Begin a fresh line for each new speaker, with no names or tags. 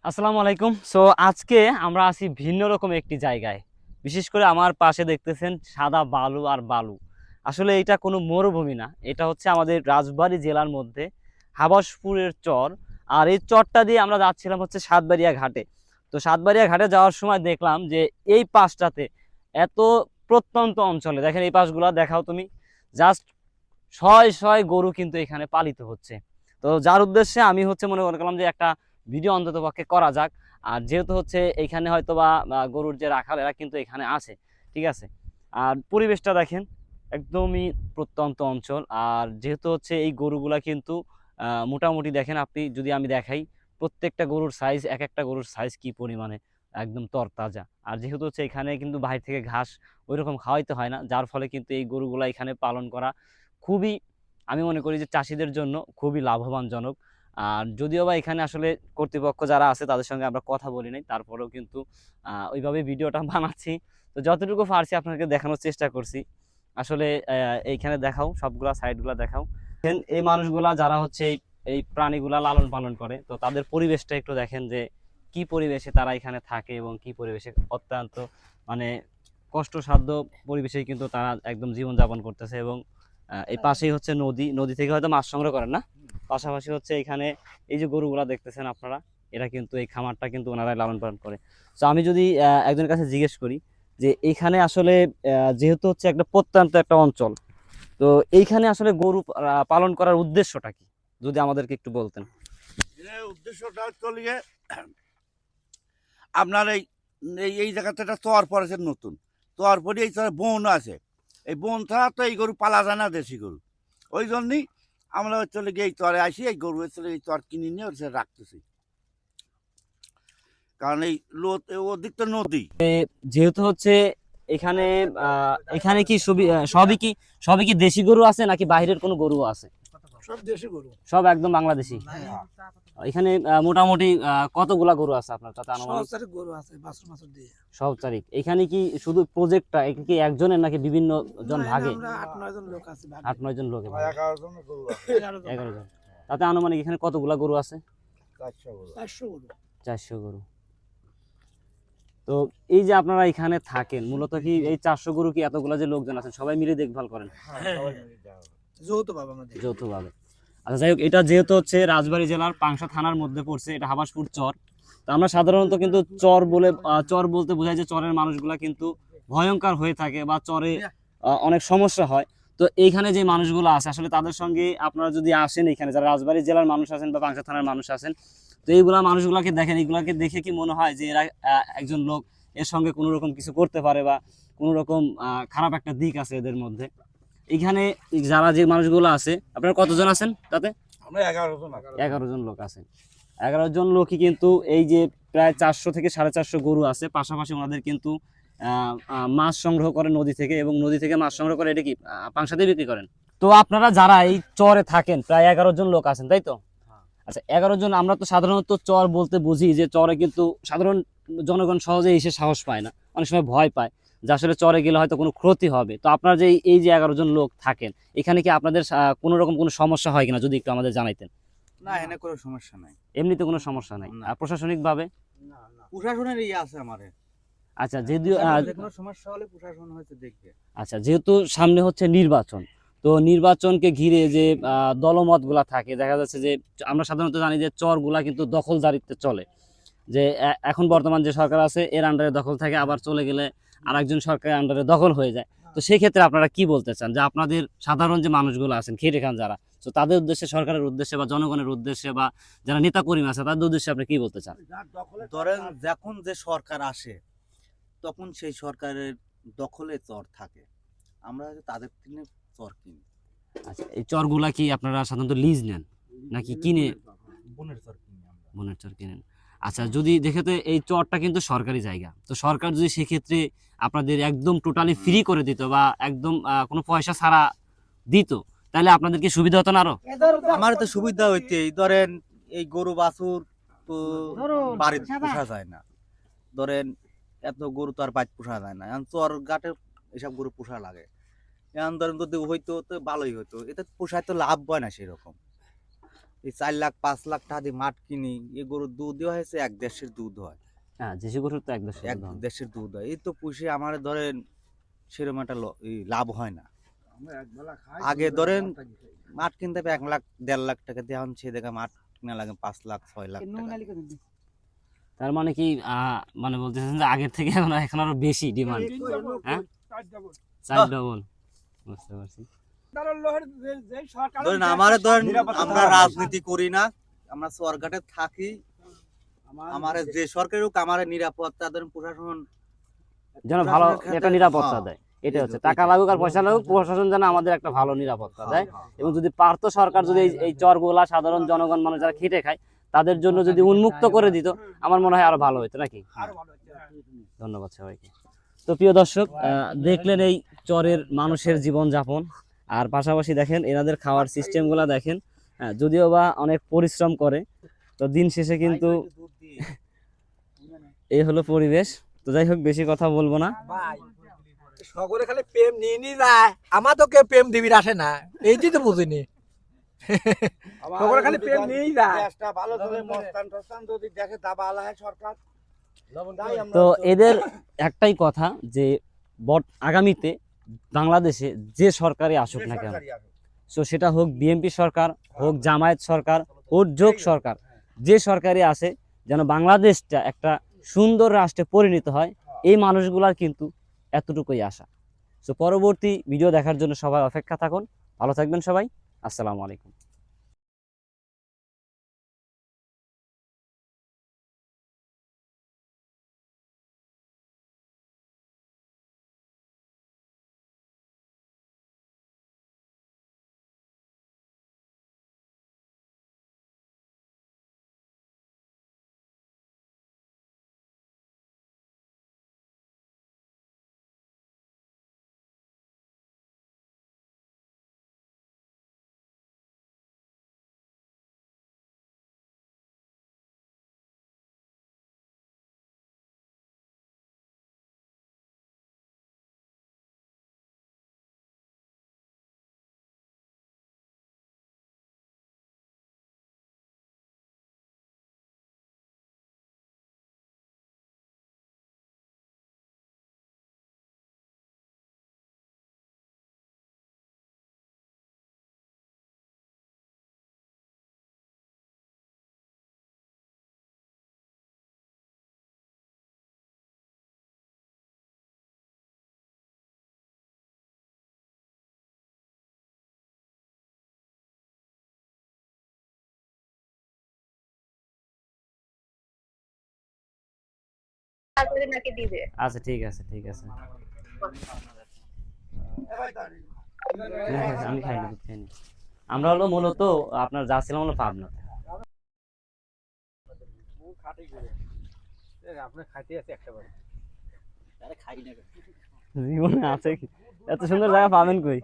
আসসালামু আলাইকুম। সো আজকে আমরা আছি ভিন্ন রকম একটি জায়গায়। বিশেষ করে আমার পাশে দেখতেছেন সাদা বালু আর বালু। আসলে এটা কোনো মরুভূমি না, এটা হচ্ছে আমাদের রাজবাড়ী জেলার মধ্যে হাবাসপুরের চর। আর এই চরটা দিয়ে আমরা যাচ্ছিলাম হচ্ছে সাতবাড়িয়া ঘাটে। তো সাতবাড়িয়া ঘাটে যাওয়ার সময় দেখলাম যে এই পাশটাতে এত প্রত্যন্ত অঞ্চলে দেখেন, এই পাশগুলা দেখাও তুমি, জাস্ট শয় শয় গরু কিন্তু এখানে পালিত হচ্ছে। তো যার উদ্দেশ্যে আমি হচ্ছে মনে করলাম যে একটা ভিডিও অন্তত পক্ষে করা যাক। আর যেহেতু হচ্ছে এখানে হয়তো বা গরুর যে রাখাল এরা কিন্তু এখানে আছে, ঠিক আছে। আর পরিবেশটা দেখেন, একদমই প্রত্যন্ত অঞ্চল। আর যেহেতু হচ্ছে এই গরুগুলা কিন্তু মোটামুটি দেখেন, আপনি যদি আমি দেখাই, প্রত্যেকটা গরুর সাইজ, এক একটা গরুর সাইজ কি পরিমাণে একদম তরতাজা। আর যেহেতু হচ্ছে এখানে কিন্তু বাইরে থেকে ঘাস ওইরকম খাওয়াইতে হয় না, যার ফলে কিন্তু এই গরুগুলা এখানে পালন করা খুবই, আমি মনে করি যে চাষিদের জন্য খুবই লাভবানজনক। আর যদিও বা এখানে আসলে কর্তৃপক্ষ যারা আছে তাদের সঙ্গে আমরা কথা বলি নাই, তারপরেও কিন্তু ওইভাবে ভিডিওটা বানাচ্ছি। তো যতটুকু পারছি আপনাকে দেখানোর চেষ্টা করছি। আসলে এইখানে দেখাও, সবগুলা সাইডগুলা দেখাও। এই মানুষগুলা যারা হচ্ছে এই প্রাণীগুলা লালন পালন করে, তো তাদের পরিবেশটা একটু দেখেন যে কি পরিবেশে তারা এখানে থাকে এবং কি পরিবেশে অত্যন্ত মানে কষ্টসাধ্য পরিবেশে কিন্তু তারা একদম জীবনযাপন করতেছে। এবং এই পাশেই হচ্ছে নদী, নদী থেকে হয়তো মাছ সংগ্রহ করেন না, পাশাপাশি হচ্ছে এখানে এই যে গরুগুলা দেখতেছেন আপনারা, এরা কিন্তু এই খামারটা কিন্তু ওনারাই লালন পালন করে। তো আমি যদি একজনের কাছে জিজ্ঞেস করি যে এইখানে আসলে যেহেতু হচ্ছে একটা প্রত্যন্ত একটা অঞ্চল, তো এইখানে আসলে গরু পালন করার উদ্দেশ্যটা কি, যদি আমাদেরকে একটু বলতেন।
উদ্দেশ্যটা হচ্ছে আপনার এই এই এই জায়গাতে একটা চর পড়েছে নতুন। চর পরে এই চরে বন আছে। এই বন ছাড়া তো এই গরু পালা যায় না, দেশি গরু। ওই জন্যই আমরা চলে গিয়ে এই চরে আসি, এই গরু চলে এই চর কিনে নিয়ে ওর রাখতেছি। কারণ এই ওদিক তো নদী।
যেহেতু হচ্ছে এখানে এখানে কি সবই কি দেশি গরু আছে নাকি বাইরের কোনো গরু আছে?
সব দেশি গরু।
সব একদম বাংলাদেশি। এখানে মোটামুটি কতগুলা গরু আছে আপনার কাছে আনুমানিক?
সহচারী গরু আছে বাছুর মাছুর দিয়ে।
সব তারিখ এখানে কি শুধু প্রজেক্টটা কি একজনের নাকি বিভিন্ন জন ভাগে?
আমরা 8-9 জন লোক আছে ভাগে।
8-9 জন লোকে ভাগে।
11 জন গরু আছে।
11 জন। তাতে আনুমানিক এখানে কতগুলা গরু আছে?
400 গরু।
400 গরু।
400 গরু। তো এই যে আপনারা এখানে থাকেন, মূলত কি এই 400 গরু কি এতগুলা যে লোকজন আছেন সবাই মিলে দেখভাল করেন?
যৌথভাবে আমরা দেখি।
যৌথভাবে। আচ্ছা, যাই হোক, এটা যেহেতু হচ্ছে রাজবাড়ী জেলার পাংশা থানার মধ্যে পড়ছে, এটা হাবাসপুর চর। তো আমরা সাধারণত কিন্তু চর বলতে বোঝায় যে চরের মানুষগুলা কিন্তু ভয়ঙ্কর হয়ে থাকে বা চরে অনেক সমস্যা হয়। তো এইখানে যে মানুষগুলো আছে আসলে তাদের সঙ্গে আপনারা যদি আসেন, এখানে যারা রাজবাড়ী জেলার মানুষ আছেন বা পাংশা থানার মানুষ আছেন, তো এইগুলা মানুষগুলাকে দেখেন, এগুলাকে দেখে কি মনে হয় যে এরা একজন লোক এর সঙ্গে কোনো রকম কিছু করতে পারে বা কোনো রকম খারাপ একটা দিক আছে এদের মধ্যে? এখানে যারা যে মানুষগুলো আছে, আপনারা কতজন আছেন তাতে?
আমরা 11 জন।
11 জন লোক আছে। 11 জন লোকই কিন্তু এই যে প্রায় 400 থেকে 450 গরু আছে, পাশাপাশি ওনাদের কিন্তু মাছ সংগ্রহ করে নদী থেকে, এবং নদী থেকে মাছ সংগ্রহ করে এটা কি পাংশাতে বিক্রি করেন। তো আপনারা যারা এই চরে থাকেন প্রায় 11 জন লোক আছেন, তাই তো? আচ্ছা, 11 জন। আমরা তো সাধারণত চর বলতে বুঝি যে চরে কিন্তু সাধারণ জনগণ সহজে এসে সাহস পায় না, অনেক সময় ভয় পায় যে আসলে চরে গেলে হয়তো কোনো ক্ষতি হবে। তো আপনারা যে এই যে 11 জন লোক থাকেন, এখানে কি আপনাদের কোনো রকম কোনো সমস্যা হয় কিনা যদি একটু আমাদের জানাইতেন।
না, এখানে কোনো সমস্যা নাই।
এমনিতে কোনো সমস্যা নাই।
না।
আর প্রশাসনিক ভাবে?
প্রশাসনের আছে আমারে।
আচ্ছা, যেহেতু
কোনো সমস্যা হলে প্রশাসন হয়তো দেখবে।
আচ্ছা, যেহেতু সামনে হচ্ছে নির্বাচন, তো নির্বাচনকে ঘিরে যে দলমত গুলা থাকে, দেখা যাচ্ছে যে আমরা সাধারণত জানি যে চর গুলা কিন্তু দখলদারিত্বে চলে। যে এখন বর্তমান যে সরকার আছে এর আন্ডারে দখল থাকে, আবার চলে গেলে আরেকজন সরকারের আন্ডারে দখল হয়ে যায়। তো সেই ক্ষেত্রে আপনারা কি বলতে চান যে আপনাদের সাধারণ যে মানুষগুলো আছেন খেটে খান যারা, তো তাদের উদ্দেশ্যে, সরকারের উদ্দেশ্যে বা জনগণের উদ্দেশ্যে বা যারা নেতা কর্মী আছে তাদের উদ্দেশ্যে আপনি কি বলতে চান?
ধরেন যখন যে সরকার আসে তখন সেই সরকারের দখলে চর থাকে, আমরা হয়তো তাদের থেকে চর কিনি।
আচ্ছা, এই চরগুলা কি আপনারা সাধারণত লিজ নেন নাকি কিনে?
বনের চর কিনি আমরা।
বনের চর কিনেন। আচ্ছা, যদি দেখে তো এই চরটা কিন্তু সরকারি জায়গা, তো সরকার যদি সেক্ষেত্রে আপনাদের একদম টোটালি ফ্রি করে দিত বা একদম কোনো পয়সা ছাড়া দিত, তাহলে আপনাদের কি সুবিধা হতো না আরো?
আমার তো সুবিধা হইতে, ধরেন এই গরু বাছুর তো বাড়িতে পোষা যায় না। ধরেন এত গরু তো আর বাড়িতে পোষা যায় না, এখন চর ঘাটে এসব গরু পোষা লাগে। এখন ধরেন যদি হইতো তো ভালোই হতো, এতে পোষায় তো লাভ হয় না সেরকম। এই 4 লাখ 5 লাখ টাকা দিয়ে মাঠ কিনি, এই গরুর দুধ হয়েছে 1 দেশের দুধ হয়,
হ্যাঁ দেশি গরুর তো একদম
1 দেশের দুধ হয়। এই তো পুষে আমার ধরেন সেরকম একটা লাভ হয় না। আগে ধরেন মাঠ কিনতে হবে 1 লাখ 1.5 লাখ টাকা দিয়ে, এখন সে দেখা মাঠ কিনা লাগে 5 লাখ 6 লাখ টাকা।
তার মানে কি মানে বলতেছেন যে আগের থেকে এখন আরো বেশি ডিমান্ড, হ্যাঁ 4 ডবল, বুঝতে পারছি।
ধরেন ধরেন আমরা রাজনীতি করি না, আমরা সরকারে থাকি, আমার যে সরকারি হোক আমার নিরাপত্তা ধরেন প্রশাসন
যেন ভালো
প্রশাসনের
একটা
ক্ষেত্রে-
নিরাপত্তা
হ্যাঁ,
দেয়, এটা হচ্ছে
এই
টাকা
তো-
লাগুক আর পয়সা লাগুক, প্রশাসন যেন আমাদের একটা ভালো নিরাপত্তা দেয়।
হ্যাঁ,
এবং যদি পারতো সরকার যদি এই চরগুলা সাধারণ জনগণ মানুষ যারা খেটে খায় তাদের জন্য যদি উন্মুক্ত করে দিত, আমার মনে হয় আরো ভালো হতো নাকি। ধন্যবাদ সবাইকে। তো প্রিয় দর্শক, দেখলেন এই চরের মানুষের জীবন যাপন, আর পাশাপাশি দেখেন এনাদের খাওয়ার সিস্টেমগুলো দেখেন। যদিও বা অনেক পরিশ্রম করে, তো দিন শেষে কিন্তু এই হলো পরিবেশ। তো যাই হোক, বেশি কথা বলবো না।
সকলে খালি প্রেম নিয়ে নিয়ে যায়, আমার তো কেউ প্রেম দিবির আসে না, এইটি তো বুঝিনি। সকলে খালি প্রেম নিয়েই যায়।
গ্যাসটা ভালো চলে, মস্তান টস্তান যদি দেখে দাবা আলা হয় সরকার। তাই আমরা
তো এদের একটাই কথা যে আগামীতে বাংলাদেশে যে সরকারই আসুক না কেন,
সরকারি আছে।
তো সেটা হোক বিএনপি সরকার, হোক জামায়াত সরকার, হোক জোট সরকার, যে সরকারই আসে যেন বাংলাদেশটা একটা সুন্দর রাষ্ট্রে পরিণত হয়, এই মানুষগুলার কিন্তু এতটুকুই আশা। তো পরবর্তী ভিডিও দেখার জন্য সবাই অপেক্ষা থাকুন। ভালো থাকবেন সবাই। আসসালামু আলাইকুম।
তারপরে নাকি দিবে।
আচ্ছা ঠিক আছে, ঠিক আছে। আমি খাইনি, দুধ খাইনি। আমরা হলো মূলত আপনার যা ছিলাম হলো পাবনা। জীবনে আছে কি এত সুন্দর জায়গা পাবেন কই?